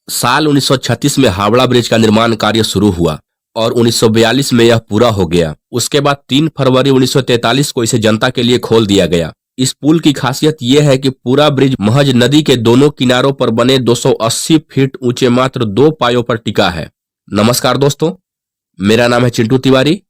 साल 1936 में हावड़ा ब्रिज का निर्माण कार्य शुरू हुआ और 1942 में यह पूरा हो गया। उसके बाद 3 फरवरी 1943 को इसे जनता के लिए खोल दिया गया। इस पुल की खासियत यह है कि पूरा ब्रिज महज नदी के दोनों किनारों पर बने 280 फीट ऊंचे मात्र 2 पायों पर टिका है। नमस्कार दोस्तों, मेरा नाम है चिंटू तिवारी।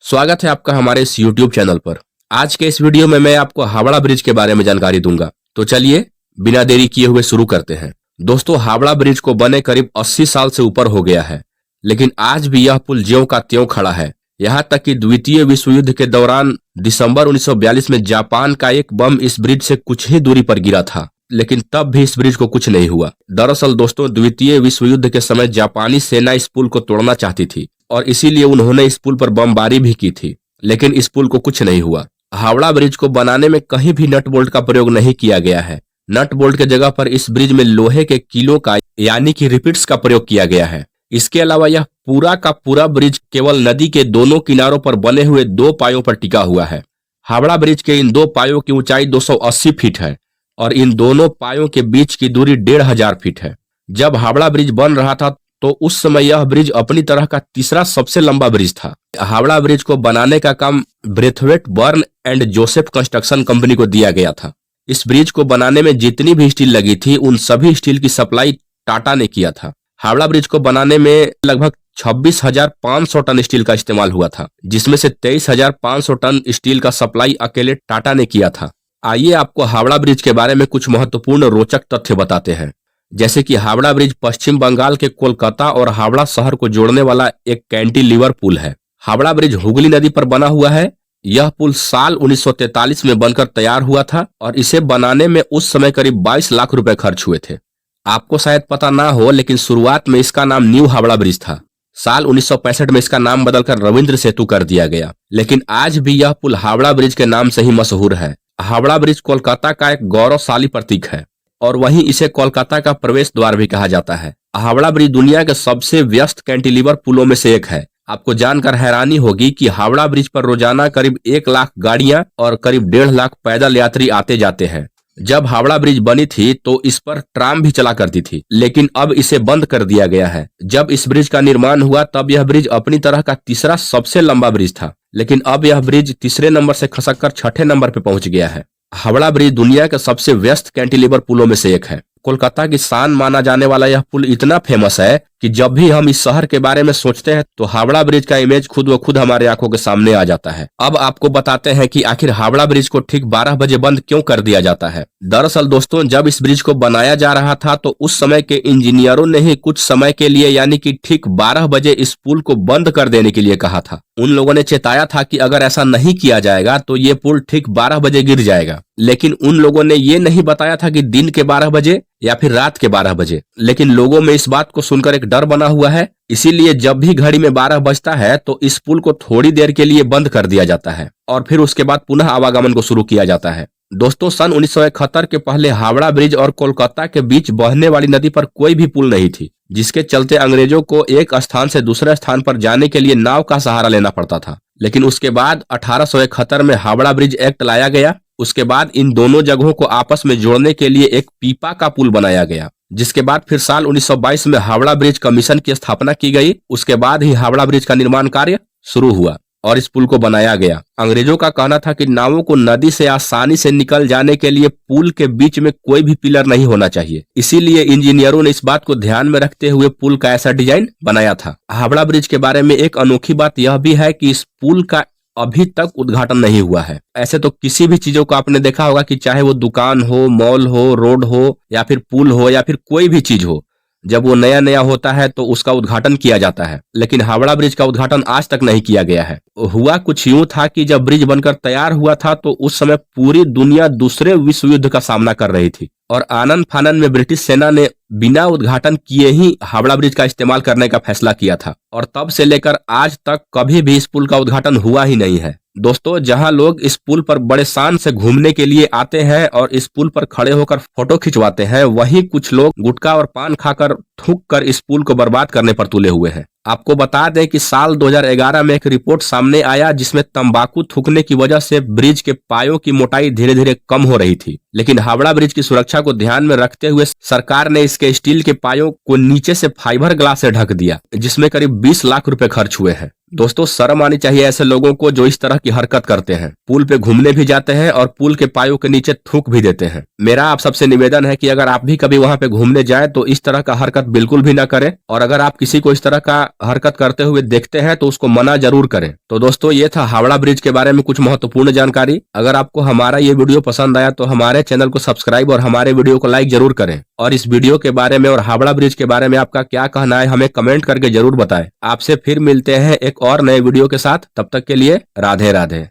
स्वागत है आपका हमारे इस यूट्यूब चैनल पर। आज के इस वीडियो में मैं आपको हावड़ा ब्रिज के बारे में जानकारी दूंगा। तो चलिए बिना देरी किए हुए शुरू करते हैं। दोस्तों, हावड़ा ब्रिज को बने करीब 80 साल से ऊपर हो गया है, लेकिन आज भी यह पुल ज्यों का त्यों खड़ा है। यहाँ तक कि द्वितीय विश्व युद्ध के दौरान दिसंबर 1942 में जापान का एक बम इस ब्रिज से कुछ ही दूरी पर गिरा था, लेकिन तब भी इस ब्रिज को कुछ नहीं हुआ। दरअसल दोस्तों, द्वितीय विश्व युद्ध के समय जापानी सेना इस पुल को तोड़ना चाहती थी और इसीलिए उन्होंने इस पुल पर बमबारी भी की थी, लेकिन इस पुल को कुछ नहीं हुआ। हावड़ा ब्रिज को बनाने में कहीं भी नट बोल्ट का प्रयोग नहीं किया गया है। नट बोल्ट के जगह पर इस ब्रिज में लोहे के कीलों का यानी कि रिपिट्स का प्रयोग किया गया है। इसके अलावा यह पूरा का पूरा ब्रिज केवल नदी के दोनों किनारों पर बने हुए 2 पायों पर टिका हुआ है। हावड़ा ब्रिज के इन 2 पायों की ऊंचाई 280 फीट है और इन दोनों पायों के बीच की दूरी 1500 फीट है। जब हावड़ा ब्रिज बन रहा था तो उस समय यह ब्रिज अपनी तरह का तीसरा सबसे लंबा ब्रिज था। हावड़ा ब्रिज को बनाने का काम Braithwaite Burn and Joseph construction company को दिया गया था। इस ब्रिज को बनाने में जितनी भी स्टील लगी थी उन सभी स्टील की सप्लाई टाटा ने किया था। हावड़ा ब्रिज को बनाने में लगभग 26,500 टन स्टील का इस्तेमाल हुआ था, जिसमें से 23,500 टन स्टील का सप्लाई अकेले टाटा ने किया था। आइए आपको हावड़ा ब्रिज के बारे में कुछ महत्वपूर्ण रोचक तथ्य बताते हैं। जैसे कि हावड़ा ब्रिज पश्चिम बंगाल के कोलकाता और हावड़ा शहर को जोड़ने वाला एक कैंटिलीवर पुल है। हावड़ा ब्रिज हुगली नदी पर बना हुआ है। यह पुल साल 1943 में बनकर तैयार हुआ था और इसे बनाने में उस समय करीब 22 लाख रुपए खर्च हुए थे। आपको शायद पता ना हो, लेकिन शुरुआत में इसका नाम न्यू हावड़ा ब्रिज था। साल 1965 में इसका नाम बदलकर रविंद्र सेतु कर दिया गया, लेकिन आज भी यह पुल हावड़ा ब्रिज के नाम से ही मशहूर है। हावड़ा ब्रिज कोलकाता का एक गौरवशाली प्रतीक है और वहीं इसे कोलकाता का प्रवेश द्वार भी कहा जाता है। हावड़ा ब्रिज दुनिया के सबसे व्यस्त कैंटिलीवर पुलों में से एक है। आपको जानकर हैरानी होगी कि हावड़ा ब्रिज पर रोजाना करीब 1 लाख गाड़ियां और करीब 1.5 लाख पैदल यात्री आते जाते हैं। जब हावड़ा ब्रिज बनी थी तो इस पर ट्राम भी चला करती थी, लेकिन अब इसे बंद कर दिया गया है। जब इस ब्रिज का निर्माण हुआ तब यह ब्रिज अपनी तरह का तीसरा सबसे लंबा ब्रिज था, लेकिन अब यह ब्रिज तीसरे नंबर से खसक कर 6ठे नंबर पर पहुंच गया है। हावड़ा ब्रिज दुनिया के सबसे व्यस्त कैंटिलीवर पुलों में से एक है। कोलकाता की शान माना जाने वाला यह पुल इतना फेमस है कि जब भी हम इस शहर के बारे में सोचते हैं तो हावड़ा ब्रिज का इमेज खुद व खुद हमारे आंखों के सामने आ जाता है। अब आपको बताते हैं कि आखिर हावड़ा ब्रिज को ठीक 12 बजे बंद क्यों कर दिया जाता है। दरअसल दोस्तों, जब इस ब्रिज को बनाया जा रहा था तो उस समय के इंजीनियरों ने ही कुछ समय के लिए यानी कि ठीक 12 बजे इस पुल को बंद कर देने के लिए कहा था। उन लोगों ने चेताया था कि अगर ऐसा नहीं किया जाएगा तो ये पुल ठीक 12 बजे गिर जाएगा, लेकिन उन लोगों ने ये नहीं बताया था कि दिन के 12 बजे या फिर रात के 12 बजे। लेकिन लोगों में इस बात को सुनकर एक डर बना हुआ है, इसीलिए जब भी घड़ी में 12 बजता है तो इस पुल को थोड़ी देर के लिए बंद कर दिया जाता है और फिर उसके बाद पुनः आवागमन को शुरू किया जाता है। दोस्तों, सन 1971 के पहले हावड़ा ब्रिज और कोलकाता के बीच बहने वाली नदी पर कोई भी पुल नहीं थी, जिसके चलते अंग्रेजों को एक स्थान से दूसरे स्थान पर जाने के लिए नाव का सहारा लेना पड़ता था। लेकिन उसके बाद 1871 में हावड़ा ब्रिज एक्ट लाया गया। उसके बाद इन दोनों जगहों को आपस में जोड़ने के लिए एक पीपा का पुल बनाया गया, जिसके बाद फिर साल 1922 में हावड़ा ब्रिज कमीशन की स्थापना की गई। उसके बाद ही हावड़ा ब्रिज का निर्माण कार्य शुरू हुआ और इस पुल को बनाया गया। अंग्रेजों का कहना था कि नावों को नदी से आसानी से निकल जाने के लिए पुल के बीच में कोई भी पिलर नहीं होना चाहिए, इसीलिए इंजीनियरों ने इस बात को ध्यान में रखते हुए पुल का ऐसा डिजाइन बनाया था। हावड़ा ब्रिज के बारे में एक अनोखी बात यह भी है कि इस पुल का अभी तक उद्घाटन नहीं हुआ है। ऐसे तो किसी भी चीजों को आपने देखा होगा कि चाहे वो दुकान हो, मॉल हो, रोड हो या फिर पुल हो या फिर कोई भी चीज हो, जब वो नया नया होता है तो उसका उद्घाटन किया जाता है, लेकिन हावड़ा ब्रिज का उद्घाटन आज तक नहीं किया गया है। हुआ कुछ यूं था कि जब ब्रिज बनकर तैयार हुआ था तो उस समय पूरी दुनिया दूसरे विश्व युद्ध का सामना कर रही थी और आनंद फानन में ब्रिटिश सेना ने बिना उद्घाटन किए ही हावड़ा ब्रिज का इस्तेमाल करने का फैसला किया था और तब से लेकर आज तक कभी भी इस पुल का उद्घाटन हुआ ही नहीं है। दोस्तों, जहां लोग इस पुल पर बड़े शान से घूमने के लिए आते हैं और इस पुल पर खड़े होकर फोटो खिंचवाते हैं, वहीं कुछ लोग गुटखा और पान खाकर थूक कर इस पुल को बर्बाद करने पर तुले हुए हैं। आपको बता दें कि साल 2011 में एक रिपोर्ट सामने आया जिसमें तंबाकू थूकने की वजह से ब्रिज के पायों की मोटाई धीरे धीरे कम हो रही थी, लेकिन हावड़ा ब्रिज की सुरक्षा को ध्यान में रखते हुए सरकार ने इसके स्टील के पायों को नीचे से फाइबर ग्लास से ढक दिया, जिसमें करीब 20 लाख रुपए खर्च हुए हैं। दोस्तों, शर्म आनी चाहिए ऐसे लोगों को जो इस तरह की हरकत करते हैं, पुल पे घूमने भी जाते हैं और पुल के पायों के नीचे थूक भी देते हैं। मेरा आप सबसे निवेदन है कि अगर आप भी कभी वहां पे घूमने जाएं तो इस तरह का हरकत बिल्कुल भी ना करें, और अगर आप किसी को इस तरह का हरकत करते हुए देखते हैं तो उसको मना जरूर करें। तो दोस्तों, ये था हावड़ा ब्रिज के बारे में कुछ महत्वपूर्ण जानकारी। अगर आपको हमारा ये वीडियो पसंद आया तो हमारे चैनल को सब्सक्राइब और हमारे वीडियो को लाइक जरूर करें, और इस वीडियो के बारे में और हावड़ा ब्रिज के बारे में आपका क्या कहना है हमें कमेंट करके जरूर बताएं। आपसे फिर मिलते हैं एक और नए वीडियो के साथ, तब तक के लिए राधे राधे।